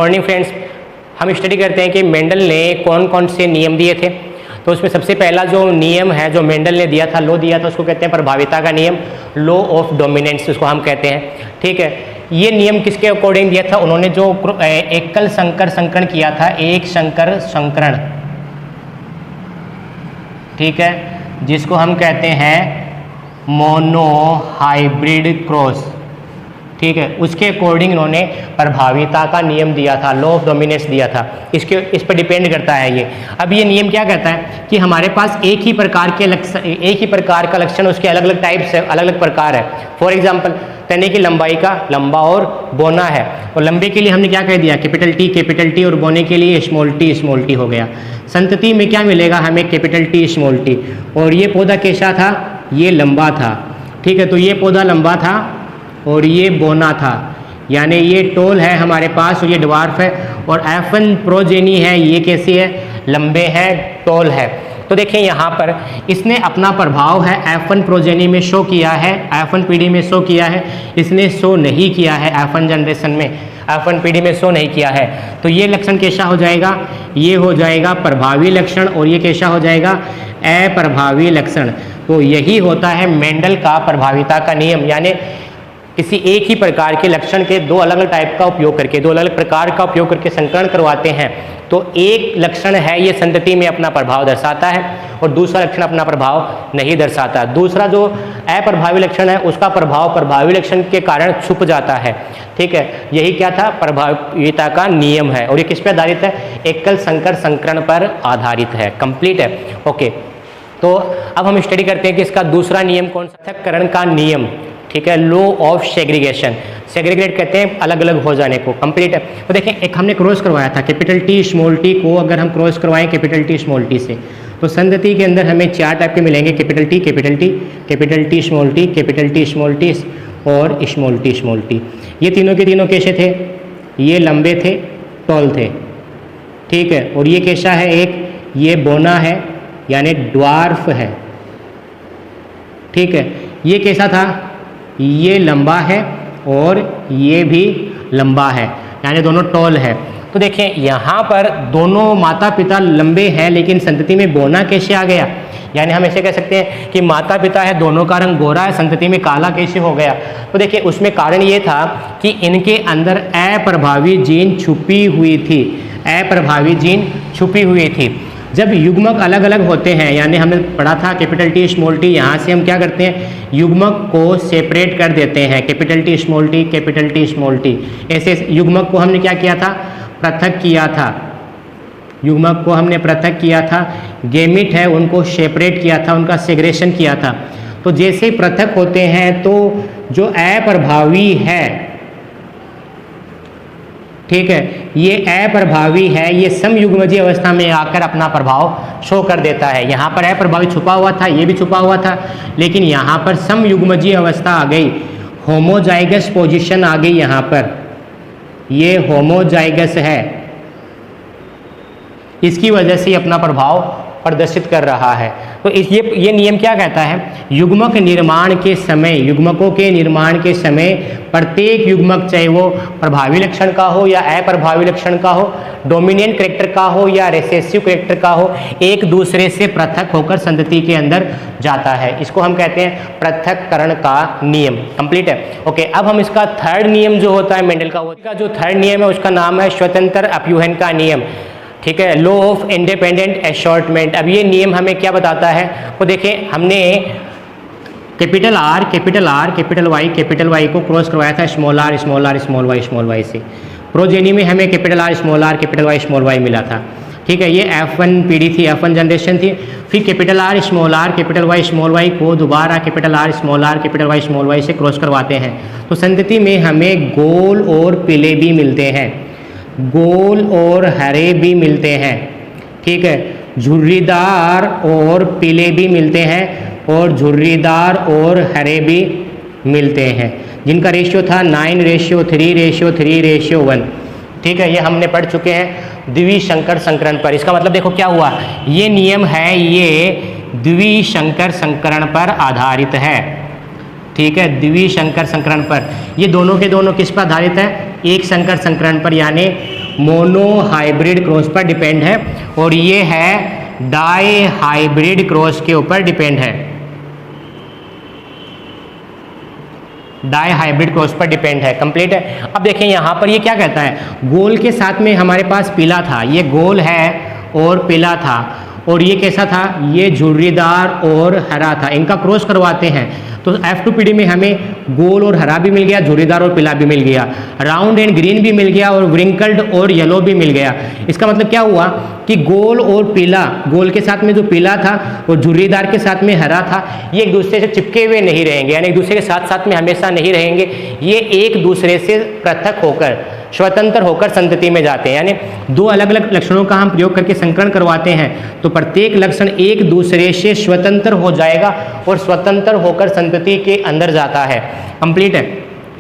Morning friends, हम study करते हैं कि मेंडल ने कौन कौन से नियम दिए थे। तो उसमें सबसे पहला जो नियम है जो मेंडल ने दिया था, लॉ दिया था, उसको कहते हैं प्रभाविता का नियम, लॉ ऑफ डोमिनेंस उसको हम कहते हैं। ठीक है, ये नियम किसके अकॉर्डिंग दिया था? उन्होंने जो एकल संकर संकरण किया था, एक संकर संकरण, ठीक है, जिसको हम कहते हैं मोनो हाइब्रिड क्रॉस। ठीक है, उसके अकॉर्डिंग इन्होंने प्रभाविता का नियम दिया था, लॉ ऑफ डोमिनेंस दिया था। इस पर डिपेंड करता है ये। अब ये नियम क्या कहता है कि हमारे पास एक ही प्रकार का लक्षण, उसके अलग अलग टाइप्स है, अलग अलग प्रकार है। फॉर एग्जांपल, तने की लंबाई का लंबा और बोना है, और लंबे के लिए हमने क्या कह दिया? कैपिटल टी, और बोने के लिए स्मॉल टी हो गया। संतति में क्या मिलेगा हमें? Capital T small T. और ये पौधा कैसा था? ये लंबा था। ठीक है, तो ये पौधा लंबा था और ये बोना था, यानी ये टोल है हमारे पास और ये ड्वार्फ है। और F1 प्रोजेनी है, ये कैसी है? लंबे है, टोल है। तो देखें यहाँ पर इसने अपना प्रभाव है F1 प्रोजेनी में शो किया है, F1 पीढ़ी में शो किया है, इसने शो नहीं किया है F1 जनरेशन में, F1 पीढ़ी में शो नहीं किया है। तो ये लक्षण कैसा हो जाएगा? ये हो जाएगा प्रभावी लक्षण, और ये कैसा हो जाएगा? अप्रभावी लक्षण। तो यही होता है मेंडल का प्रभाविता का नियम, यानी किसी एक ही प्रकार के लक्षण के दो अलग अलग टाइप का उपयोग करके, दो अलग अलग प्रकार का उपयोग करके संकरण करवाते हैं। तो एक लक्षण है ये संतति में अपना प्रभाव दर्शाता है और दूसरा लक्षण अपना प्रभाव नहीं दर्शाता। दूसरा जो अप्रभावी लक्षण है उसका प्रभाव प्रभावी लक्षण के कारण छुप जाता है। ठीक है, यही क्या था? प्रभाविता का नियम है। और ये किस पर आधारित है? एकल संकर संकरण पर आधारित है। कंप्लीट है। ओके, तो अब हम स्टडी करते हैं कि इसका दूसरा नियम कौन सा? पृथक्करण का नियम। ठीक है, लॉ ऑफ सेग्रीगेशन। सेग्रीगेट कहते हैं अलग अलग हो जाने को। कंप्लीट है। तो देखें, एक हमने क्रॉस करवाया था कैपिटल टी स्मॉल टी को, अगर हम क्रॉस करवाएं कैपिटल टी स्मॉल टी से, तो संतति के अंदर हमें चार टाइप के मिलेंगे, capital T small T, capital T small T और स्मॉल टी। ये तीनों के तीनों कैसे थे? ये लंबे थे, टॉल थे। ठीक है, और ये कैसा है? एक ये बोना है, यानी ड्वार्फ है। ठीक है, ये कैसा था? ये लंबा है और ये भी लंबा है, यानी दोनों टॉल है। तो देखें यहाँ पर दोनों माता पिता लंबे हैं, लेकिन संतति में बोना कैसे आ गया? यानी हम ऐसे कह सकते हैं कि माता पिता है, दोनों का रंग गोरा है, संतति में काला कैसे हो गया? तो देखिए, उसमें कारण ये था कि इनके अंदर अप्रभावी जीन छुपी हुई थी। अप्रभावी जीन छुपी हुई थी। जब युग्मक अलग अलग होते हैं, यानी हमने पढ़ा था कैपिटल टी स्मॉल टी, यहाँ से हम क्या करते हैं? युग्मक को सेपरेट कर देते हैं, कैपिटल टी स्मॉल टी। ऐसे युग्मक को हमने क्या किया था? पृथक किया था। युग्मक को हमने पृथक किया था। गेमिट है, उनको सेपरेट किया था, उनका सेग्रेशन किया था। तो जैसे ही पृथक होते हैं तो जो अप्रभावी है, ठीक है, ये अप्रभावी है, ये समयुग्मजीय अवस्था में आकर अपना प्रभाव शो कर देता है। यहाँ पर अप्रभावी छुपा हुआ था, ये भी छुपा हुआ था, लेकिन यहाँ पर समयुग्मजीय अवस्था आ गई, होमोजाइगस पोजीशन आ गई। यहाँ पर ये होमोजाइगस है, इसकी वजह से अपना प्रभाव प्रदर्शित कर रहा है। तो ये नियम क्या कहता है? युग्मक निर्माण के समय, युग्मकों के निर्माण के समय प्रत्येक युग्मक, चाहे वो प्रभावी लक्षण का हो या अप्रभावी लक्षण का हो, डोमिनेंट कैरेक्टर का हो या रिसेसिव कैरेक्टर का हो, एक दूसरे से पृथक होकर संतति के अंदर जाता है। इसको हम कहते हैं पृथक्करण का नियम। कंप्लीट है। ओके, अब हम इसका थर्ड नियम जो होता है मेंडल का, उसका जो थर्ड नियम है उसका नाम है स्वतंत्र अपव्यूहन का नियम। ठीक है, लॉ ऑफ इंडिपेंडेंट असॉर्टमेंट। अब ये नियम हमें क्या बताता है? वो देखें, हमने कैपिटल आर, कैपिटल वाई को क्रॉस करवाया था स्मॉल आर वाई से। प्रोजेनी में हमें कैपिटल वाई मिला था। ठीक है, ये F1 पीढ़ी थी, F1 जनरेशन थी। फिर कैपिटल आर कैपिटल वाई को दोबारा कैपिटल वाई से क्रॉस करवाते हैं। तो संतति में हमें गोल और पीले भी मिलते हैं, गोल और हरे भी मिलते हैं। ठीक है, झुर्रीदार और पीले भी मिलते हैं, और झुर्रीदार और हरे भी मिलते हैं, जिनका रेशियो था 9:3:1। ठीक है, ये हमने पढ़ चुके हैं द्विसंकर संकरण पर। इसका मतलब देखो क्या हुआ? ये नियम है, ये द्विसंकर संकरण पर आधारित है। ठीक है, द्विसंकर संकरण पर। ये दोनों के दोनों किस पर आधारित है? एक संकर संकरण पर, यानी मोनो हाइब्रिड क्रॉस पर डिपेंड है, और ये है डाई हाइब्रिड क्रॉस के ऊपर डिपेंड है, डाई हाइब्रिड क्रॉस पर डिपेंड है। कंप्लीट है। अब देखें यहाँ पर ये क्या कहता है, गोल के साथ में हमारे पास पीला था, ये गोल है और पीला था, और ये कैसा था, ये झुर्रीदार और हरा था, इनका क्रॉस करवाते हैं तो F2PD में हमें गोल और हरा भी मिल गया, झुर्रीदार और पीला भी मिल गया, राउंड एंड ग्रीन भी मिल गया, और व्रिंकल्ड और येलो भी मिल गया। इसका मतलब क्या हुआ कि गोल और पीला, गोल के साथ में जो पीला था और झुर्रीदार के साथ में हरा था, ये एक दूसरे से चिपके हुए नहीं रहेंगे, यानी एक दूसरे के साथ साथ में हमेशा नहीं रहेंगे, ये एक दूसरे से पृथक होकर, स्वतंत्र होकर संतति में जाते हैं। यानी दो अलग अलग लक्षणों का हम प्रयोग करके संकरण करवाते हैं तो प्रत्येक लक्षण एक दूसरे से स्वतंत्र हो जाएगा और स्वतंत्र होकर संतति के अंदर जाता है। कंप्लीट है।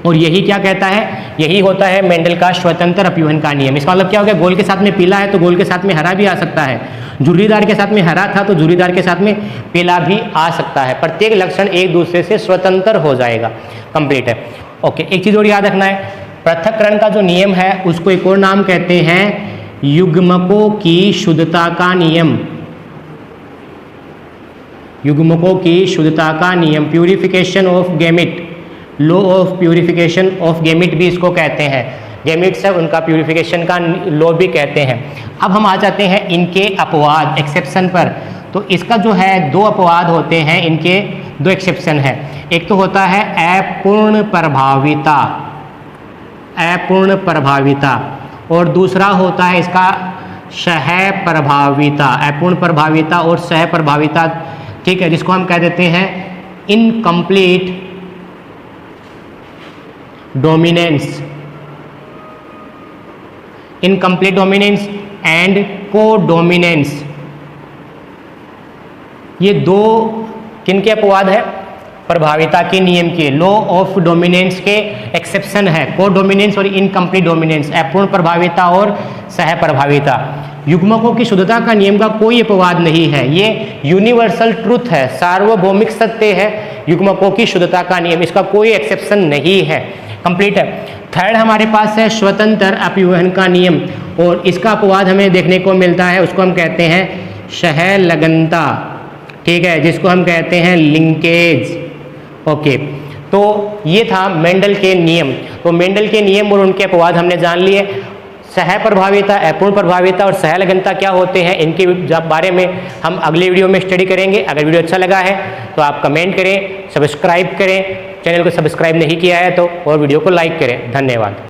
और यही क्या कहता है, यही होता है मेंडल का स्वतंत्र अपव्यूहन का नियम। इसका मतलब क्या हो गया, गोल के साथ में पीला है तो गोल के साथ में हरा भी आ सकता है, झुर्रीदार के साथ में हरा था तो झुर्रीदार के साथ में पीला भी आ सकता है, प्रत्येक लक्षण एक दूसरे से स्वतंत्र हो जाएगा। कंप्लीट है। ओके, एक चीज़ और याद रखना है, पृथक्करण का जो नियम है उसको एक और नाम कहते हैं युग्मकों की शुद्धता का नियम, युग्मकों की शुद्धता का नियम, purification of gamete, law of purification of gamete भी इसको कहते हैं, गैमेट्स है उनका प्यूरिफिकेशन का लॉ भी कहते हैं। अब हम आ जाते हैं इनके अपवाद, एक्सेप्शन पर। तो इसका जो है दो अपवाद होते हैं, इनके दो एक्सेप्शन है। एक तो होता है अपूर्ण प्रभाविता, अपूर्ण प्रभाविता, और दूसरा होता है इसका सह प्रभाविता, अपूर्ण प्रभाविता और सह प्रभाविता, ठीक है, जिसको हम कह देते हैं incomplete dominance, incomplete dominance and codominance. ये दो किनके अपवाद है, प्रभाविता के नियम के, लॉ ऑफ डोमिनेंस के एक्सेप्शन है, कोडोमिनेंस और इनकम्प्लीट डोमिनेंस, अपूर्ण प्रभाविता और सह प्रभाविता। युग्मकों की शुद्धता का नियम का कोई अपवाद नहीं है, ये यूनिवर्सल ट्रुथ है, सार्वभौमिक सत्य है युग्मकों की शुद्धता का नियम, इसका कोई एक्सेप्शन नहीं है। कंप्लीट है। थर्ड हमारे पास है स्वतंत्र अपव्यूहन का नियम, और इसका अपवाद हमें देखने को मिलता है, उसको हम कहते हैं सहलगनता, ठीक है, जिसको हम कहते हैं लिंकेज। ओके, तो ये था मेंडल के नियम। तो मेंडल के नियम और उनके अपवाद हमने जान लिए। सह प्रभाविता, अपूर्ण प्रभाविता और सहलगनता क्या होते हैं, इनके बारे में हम अगले वीडियो में स्टडी करेंगे। अगर वीडियो अच्छा लगा है तो आप कमेंट करें, सब्सक्राइब करें, चैनल को सब्सक्राइब नहीं किया है तो, और वीडियो को लाइक करें। धन्यवाद।